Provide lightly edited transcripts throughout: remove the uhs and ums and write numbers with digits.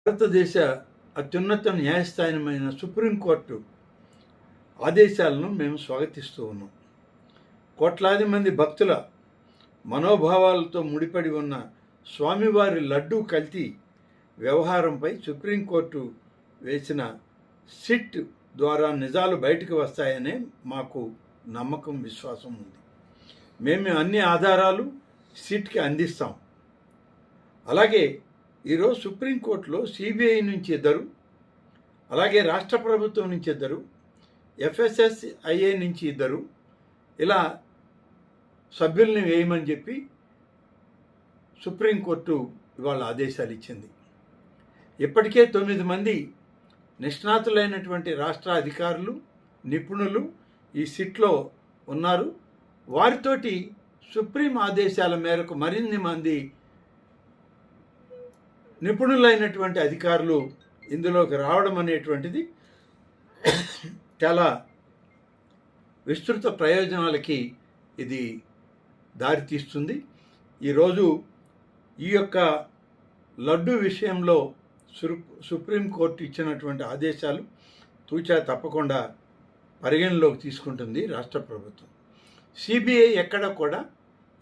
భారతదేశ అత్యున్నత న్యాయస్థానమైన సుప్రీంకోర్టు ఆదేశాలను మేము స్వాగతిస్తూ ఉన్నాం. కోట్లాది మంది భక్తుల మనోభావాలతో ముడిపడి ఉన్న స్వామివారి లడ్డూ కల్తీ వ్యవహారంపై సుప్రీంకోర్టు వేసిన సిట్ ద్వారా నిజాలు బయటకు వస్తాయనే మాకు నమ్మకం, విశ్వాసం ఉంది. మేము అన్ని ఆధారాలు సిట్కి అందిస్తాం. అలాగే ఈరోజు సుప్రీంకోర్టులో సిబిఐ నుంచి ఇద్దరు, అలాగే రాష్ట్ర ప్రభుత్వం నుంచి ఇద్దరు, FSSIA నుంచి ఇద్దరు ఇలా సభ్యుల్ని వేయమని చెప్పి సుప్రీంకోర్టు ఇవాళ ఆదేశాలు ఇచ్చింది. ఇప్పటికే 9 మంది నిష్ణాతులైనటువంటి రాష్ట్ర అధికారులు, నిపుణులు ఈ సిట్లో ఉన్నారు. వారితోటి సుప్రీం ఆదేశాల మేరకు మరిన్ని మంది నిపుణులైనటువంటి అధికారులు ఇందులోకి రావడం అనేటువంటిది చాలా విస్తృత ప్రయోజనాలకి ఇది దారితీస్తుంది. ఈరోజు ఈ యొక్క లడ్డు విషయంలో సుప్రీంకోర్టు ఇచ్చినటువంటి ఆదేశాలు తూచా తప్పకుండా పరిగణలోకి తీసుకుంటుంది రాష్ట్ర ప్రభుత్వం. సిబిఐ ఎక్కడ కూడా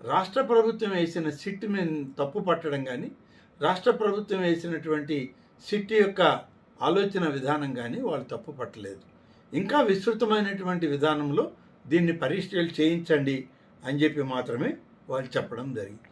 రాష్ట్ర ప్రభుత్వం వేసిన సిట్ మీద తప్పు పట్టడం కానీ, రాష్ట్ర ప్రభుత్వం వేసినటువంటి సిట్ యొక్క ఆలోచన విధానం కానీ వాళ్ళు తప్పు పట్టలేదు. ఇంకా విస్తృతమైనటువంటి విధానంలో దీన్ని పరిశీలన చేయించండి అని చెప్పి మాత్రమే వాళ్ళు చెప్పడం జరిగింది.